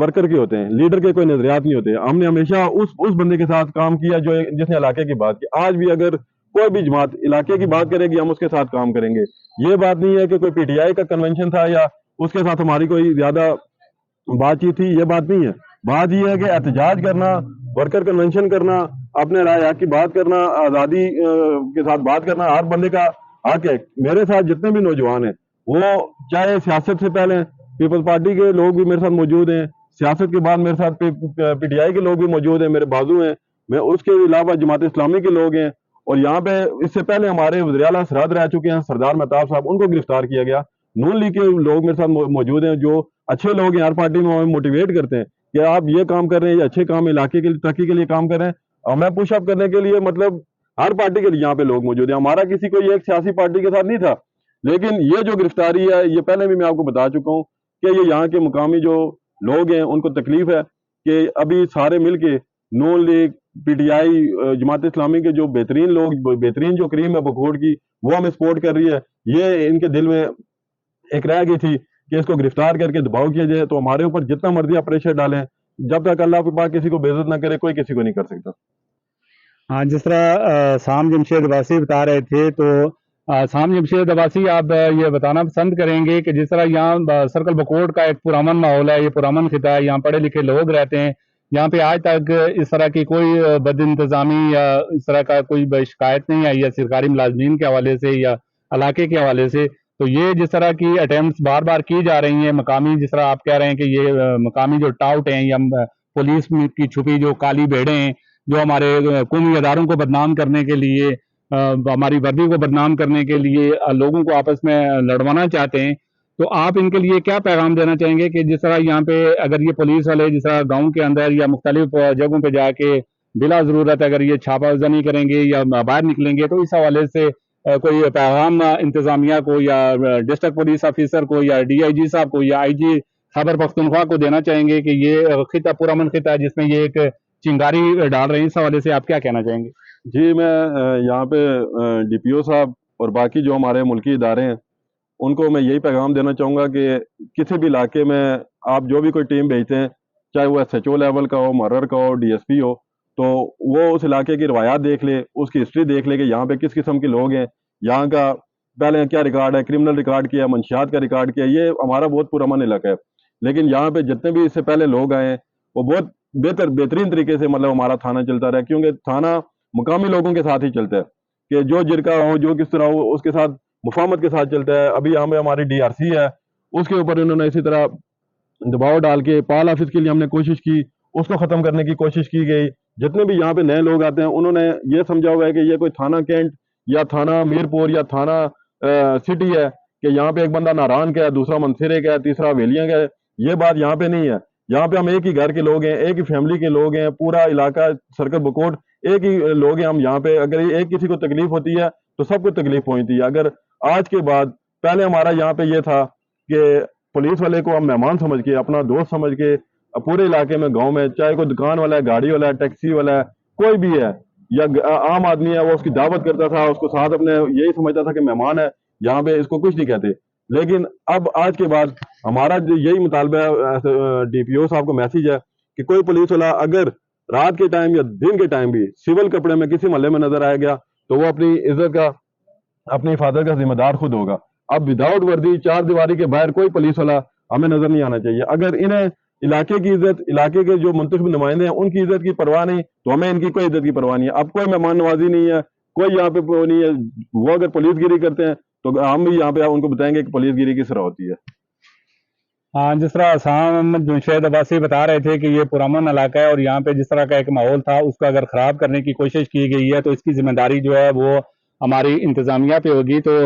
Worker کے ہوتے ہیں, لیڈر کے کوئی نظریات نہیں ہوتے. ہم نے ہمیشہ اس بندے کے ساتھ کام کیا جس نے علاقے کی بات کی. آج بھی اگر کوئی بھی جماعت علاقے کی بات کرے گی ہم اس کے ساتھ کام کریں گے. یہ بات نہیں ہے کہ کوئی پی ٹی آئی کا کنونشن تھا یا اس کے ساتھ ہماری کوئی زیادہ بات چیت تھی, یہ بات نہیں ہے. بات یہ ہے کہ احتجاج کرنا, ورکر کنونشن کرنا, اپنے رائے حق کی بات کرنا, آزادی کے ساتھ بات کرنا ہر بندے کا حق ہے. میرے ساتھ جتنے بھی نوجوان ہیں وہ چاہے سیاست سے پہلے پیپلز پارٹی کے لوگ بھی میرے ساتھ موجود ہیں, سیاست کے بعد میرے ساتھ پی ٹی آئی کے لوگ بھی موجود ہیں, میرے بازو ہیں. میں اس کے علاوہ جماعت اسلامی کے لوگ ہیں, اور یہاں پہ اس سے پہلے ہمارے وزیر اعلیٰ سرحد رہ چکے ہیں سردار مہتاب صاحب, ان کو گرفتار کیا گیا. نون لیگ کے لوگ میرے ساتھ موجود ہیں جو اچھے لوگ ہیں, ہر پارٹی میں ہمیں موٹیویٹ کرتے ہیں کہ آپ یہ کام کر رہے ہیں, یہ اچھے کام علاقے کے ترقی کے لیے کام کر رہے ہیں. اور میں پش اپ کرنے کے لیے مطلب ہر پارٹی کے لیے یہاں پہ لوگ موجود ہیں. ہمارا کسی کو ایک سیاسی پارٹی کے ساتھ نہیں تھا, لیکن یہ جو گرفتاری ہے یہ پہلے بھی میں آپ کو بتا چکا ہوں کہ یہ یہاں کے مقامی جو لوگ ہیں ان کو تکلیف ہے کہ ابھی سارے مل کے نون league, P T I, Jamaat Islami کے جو بہترین لوگ, بہترین جو کریم ہے بکھوڑ کی, وہ ہمیں سپورٹ کر رہی ہے. یہ ان کے دل میں ایک رہ گئی تھی کہ اس کو گرفتار کر کے دباؤ کیا جائے. تو ہمارے اوپر جتنا مرضی آپ پریشر ڈالیں, جب تک اللہ پاک کسی کو بے عزت نہ کرے کوئی کسی کو نہیں کر سکتا. ہاں, جس طرح سام جمشید عباسی بتا رہے تھے, تو سام جمشید عباسی آپ یہ بتانا پسند کریں گے کہ جس طرح یہاں سرکل بکوٹ کا ایک پرامن ماحول ہے, یہ پرامن خطہ ہے, یہاں پڑھے لکھے لوگ رہتے ہیں, یہاں پہ آج تک اس طرح کی کوئی بد انتظامی یا اس طرح کا کوئی شکایت نہیں آئی ہے سرکاری ملازمین کے حوالے سے یا علاقے کے حوالے سے. تو یہ جس طرح کی اٹیمپٹس بار بار کی جا رہی ہیں مقامی, جس طرح آپ کہہ رہے ہیں کہ یہ مقامی جو ٹاؤٹ ہیں یا پولیس کی چھپی جو کالی بھیڑیں ہیں جو ہمارے قومی اداروں کو بدنام کرنے کے لیے, ہماری وردی کو بدنام کرنے کے لیے لوگوں کو آپس میں لڑوانا چاہتے ہیں, تو آپ ان کے لیے کیا پیغام دینا چاہیں گے کہ جس طرح یہاں پہ اگر یہ پولیس والے جس طرح گاؤں کے اندر یا مختلف جگہوں پہ جا کے بلا ضرورت اگر یہ چھاپہ زنی کریں گے یا باہر نکلیں گے, تو اس حوالے سے کوئی پیغام انتظامیہ کو یا ڈسٹرکٹ پولیس آفیسر کو یا ڈی آئی جی صاحب کو یا آئی جی خیبر پختونخوا کو دینا چاہیں گے کہ یہ خطہ پرامن خطہ ہے جس میں یہ ایک چنگاری ڈال رہے ہیں, اس حوالے سے آپ کیا کہنا چاہیں گے؟ جی, میں یہاں پہ ڈی پی او صاحب اور باقی جو ہمارے ملکی ادارے ہیں ان کو میں یہی پیغام دینا چاہوں گا کہ کسی بھی علاقے میں آپ جو بھی کوئی ٹیم بھیجتے ہیں, چاہے وہ ایس ایچ او لیول کا ہو, مرر کا ہو, ڈی ایس پی ہو, تو وہ اس علاقے کی روایات دیکھ لے, اس کی ہسٹری دیکھ لے کہ یہاں پہ کس قسم کے لوگ ہیں, یہاں کا پہلے کیا ریکارڈ ہے, کرمنل ریکارڈ کیا, منشیات کا ریکارڈ کیا. یہ ہمارا بہت پرامن علاقہ ہے, لیکن یہاں پہ جتنے بھی اس سے پہلے لوگ آئے ہیں وہ بہت بہترین طریقے سے مطلب ہمارا تھانہ چلتا رہا, کیونکہ تھانہ مقامی لوگوں کے ساتھ ہی چلتا ہے کہ جو جرکا ہو, جو کس طرح ہو, اس کے ساتھ مفاہمت کے ساتھ چلتا ہے. ابھی یہاں پہ ہماری ڈی آر سی ہے, اس کے اوپر انہوں نے اسی طرح دباؤ ڈال کے پال آفس کے لیے ہم نے کوشش کی, اس کو ختم کرنے کی کوشش کی گئی. جتنے بھی یہاں پہ نئے لوگ آتے ہیں انہوں نے یہ سمجھا ہوا ہے کہ یہ کوئی تھانہ کینٹ یا تھانہ میرپور یا تھانہ سٹی ہے کہ یہاں پہ ایک بندہ ناران کا ہے, دوسرا منصرے کا ہے, تیسرا ویلیاں کا ہے. یہ بات یہاں پہ نہیں ہے. یہاں پہ ہم ایک ہی گھر کے لوگ ہیں, ایک ہی فیملی کے لوگ ہیں, پورا علاقہ سرکل بکوٹ ایک ہی لوگ ہیں ہم یہاں پہ. اگر ایک کسی کو تکلیف ہوتی ہے تو سب کو تکلیف پہنچتی ہے. اگر آج کے بعد, پہلے ہمارا یہاں پہ یہ تھا کہ پولیس والے کو ہم مہمان سمجھ کے, اپنا دوست سمجھ کے پورے علاقے میں, گاؤں میں, چاہے کوئی دکان والا ہے, گاڑی والا ہے, ٹیکسی والا ہے, کوئی بھی ہے یا عام آدمی ہے, وہ اس کی دعوت کرتا تھا, اس کو ساتھ اپنے یہی سمجھتا تھا کہ مہمان ہے, یہاں پہ اس کو کچھ نہیں کہتے. لیکن اب آج کے بعد ہمارا یہی مطالبہ ہے, ڈی پی او صاحب کو میسیج ہے کہ کوئی پولیس والا اگر رات کے ٹائم یا دن کے ٹائم بھی سول کپڑے میں کسی محلے میں نظر آئے گیا تو وہ اپنی عزت کا, اپنی حفاظت کا ذمہ دار خود ہوگا. اب وداؤٹ وردی چار دیواری کے باہر کوئی پولیس والا ہمیں نظر نہیں آنا چاہیے. اگر انہیں علاقے کی عزت, علاقے کے جو منتخب نمائندے ہیں ان کی عزت کی پرواہ نہیں تو ہمیں ان کی کوئی عزت کی پرواہ نہیں ہے. اب کوئی مہمان نوازی نہیں ہے, کوئی یہاں پہ نہیں ہے. وہ اگر پولیس گیری کرتے ہیں تو ہم بھی یہاں پہ ان کو بتائیں گے کہ پولیس گیری کس طرح ہوتی ہے. ہاں, جس طرح سام جمشید عباسی بتا رہے تھے کہ یہ پرامن علاقہ ہے اور یہاں پہ جس طرح کا ایک ماحول تھا اس کو اگر خراب کرنے کی کوشش کی گئی ہے تو اس کی ذمہ داری جو ہے وہ ہماری انتظامیہ پہ ہوگی. تو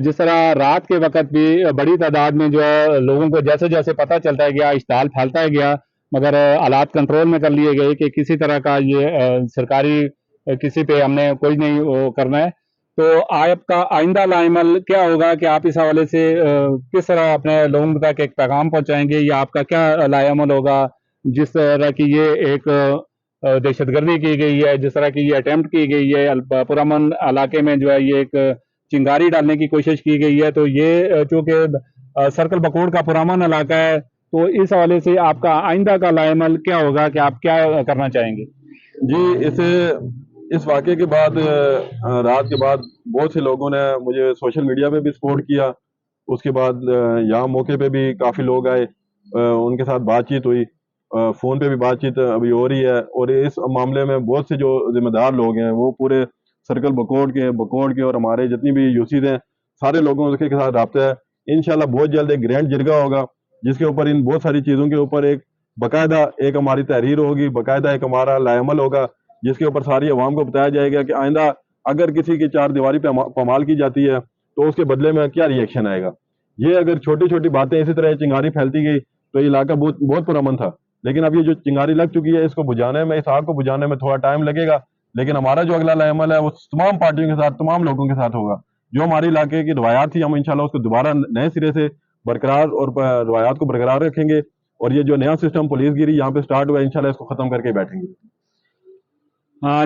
جس طرح رات کے وقت بھی بڑی تعداد میں جو ہے لوگوں کو جیسے جیسے پتہ چلتا گیا, اشتعال پھیلتا گیا, مگر حالات کنٹرول میں کر لیے گئے کہ کسی طرح کا یہ سرکاری کسی پہ ہم نے کوئی نہیں وہ کرنا ہے. تو آپ کا آئندہ لائمل کیا ہوگا کہ آپ اس حوالے سے کس طرح اپنے لوگوں تک ایک پیغام پہنچائیں گے, یا آپ کا کیا لائمل ہوگا جس طرح کی یہ ایک دہشت گردی کی گئی ہے, جس طرح کی یہ اٹیمپٹ کی گئی ہے پرامن علاقے میں جو ہے یہ ایک چنگاری ڈالنے کی کوشش کی گئی ہے. تو یہ چونکہ سرکل بکوڑ کا پرامن علاقہ ہے تو اس حوالے سے آپ کا آئندہ کا لائحہ عمل کیا ہوگا کہ آپ کیا کرنا چاہیں گے؟ جی اس واقعے کے بعد رات کے بعد بہت سے لوگوں نے مجھے سوشل میڈیا پہ بھی سپورٹ کیا. اس کے بعد یہاں موقع پہ بھی کافی لوگ آئے, ان کے ساتھ بات چیت ہوئی, فون پہ بھی بات چیت ابھی ہو رہی ہے. اور اس معاملے میں بہت سے جو ذمہ دار لوگ ہیں وہ پورے سرکل بکوڑ کے اور ہمارے جتنی بھی یوسیز ہیں سارے لوگوں کے ساتھ رابطہ ہے. انشاءاللہ بہت جلد ایک گرینڈ جرگہ ہوگا جس کے اوپر ان بہت ساری چیزوں کے اوپر ایک باقاعدہ ایک ہماری تحریر ہوگی, باقاعدہ ایک ہمارا لائحہ عمل ہوگا جس کے اوپر ساری عوام کو بتایا جائے گا کہ آئندہ اگر کسی کی چار دیواری پہ پامال کی جاتی ہے تو اس کے بدلے میں کیا ری ایکشن آئے گا. یہ اگر چھوٹی چھوٹی باتیں اسی طرح چنگاری پھیلتی گئی تو یہ علاقہ بہت پرامن تھا, لیکن اب یہ جو چنگاری لگ چکی ہے اس کو بجھانے میں, اس آگ کو بجھانے میں تھوڑا ٹائم لگے گا. لیکن ہمارا جو اگلا لائحہ عمل ہے وہ تمام پارٹیوں کے ساتھ, تمام لوگوں کے ساتھ ہوگا. جو ہماری علاقے کی روایات تھی ہم انشاءاللہ اس کو دوبارہ نئے سرے سے برقرار اور روایات کو برقرار رکھیں گے. اور یہ جو نیا سسٹم پولیس گیری یہاں پہ سٹارٹ ہوا ہے انشاءاللہ اس کو ختم کر کے بیٹھیں گے.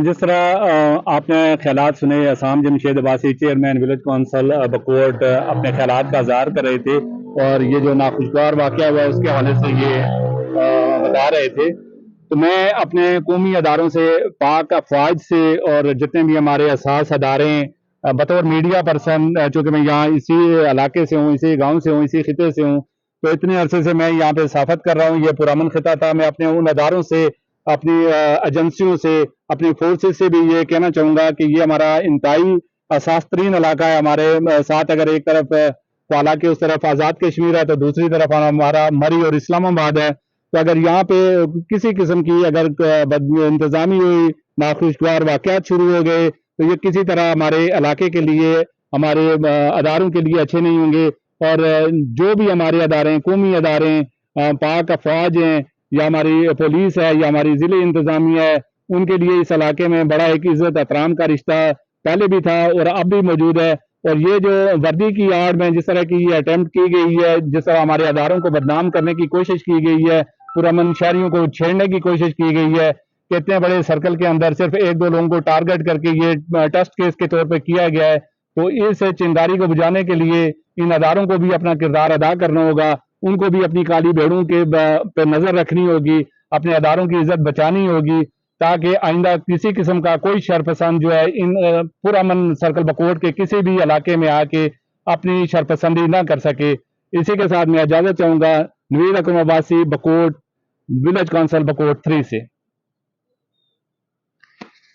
جس طرح آپ نے خیالات سنے, اسام Jamshed Abbasi chairman village council Bakot اپنے خیالات کا اظہار کر رہے تھے اور یہ جو ناخوشگوار واقعہ ہوا اس کے حوالے سے یہ بتا رہے تھے. تو میں اپنے قومی اداروں سے, پاک افواج سے اور جتنے بھی ہمارے حساس ادارے ہیں بطور میڈیا پرسن, چونکہ میں یہاں اسی علاقے سے ہوں, اسی گاؤں سے ہوں, اسی خطے سے ہوں, تو اتنے عرصے سے میں یہاں پہ صحافت کر رہا ہوں. یہ پرامن خطہ تھا. میں اپنے ان اداروں سے, اپنی ایجنسیوں سے, اپنی فورسز سے بھی یہ کہنا چاہوں گا کہ یہ ہمارا انتہائی حساس ترین علاقہ ہے. ہمارے ساتھ اگر ایک طرف کوالا کے اس طرف آزاد کشمیر ہے تو دوسری طرف ہمارا مری اور اسلام آباد ہے. تو اگر یہاں پہ کسی قسم کی اگر بد انتظامی ہوئی, ناخوشگوار واقعات شروع ہو گئے تو یہ کسی طرح ہمارے علاقے کے لیے, ہمارے اداروں کے لیے اچھے نہیں ہوں گے. اور جو بھی ہمارے ادارے ہیں, قومی ادارے ہیں, پاک افواج ہیں, یا ہماری پولیس ہے, یا ہماری ضلعی انتظامیہ ہے, ان کے لیے اس علاقے میں بڑا ایک عزت احترام کا رشتہ پہلے بھی تھا اور اب بھی موجود ہے. اور یہ جو وردی کی آڑ میں جس طرح کی یہ اٹیمپٹ کی گئی ہے, جس طرح ہمارے اداروں کو بدنام کرنے کی کوشش کی گئی ہے, پرامن شہریوں کو چھیڑنے کی کوشش کی گئی ہے, کہ اتنے بڑے سرکل کے اندر صرف ایک دو لوگوں کو ٹارگٹ کر کے یہ ٹیسٹ کیس کے طور پہ کیا گیا ہے. تو اس چنگاری کو بجھانے کے لیے ان اداروں کو بھی اپنا کردار ادا کرنا ہوگا. ان کو بھی اپنی کالی بھیڑوں کے پہ نظر رکھنی ہوگی, اپنے اداروں کی عزت بچانی ہوگی, تاکہ آئندہ کسی قسم کا کوئی شرپسند جو ہے ان پرامن سرکل بکوٹ کے کسی بھی علاقے میں آ کے اپنی شرپسندی نہ کر سکے. اسی کے ساتھ میں اجازت چاہوں گا. نوید اکرم عباسی, بکوٹ, ولیج کونسل بکوٹ 3 سے.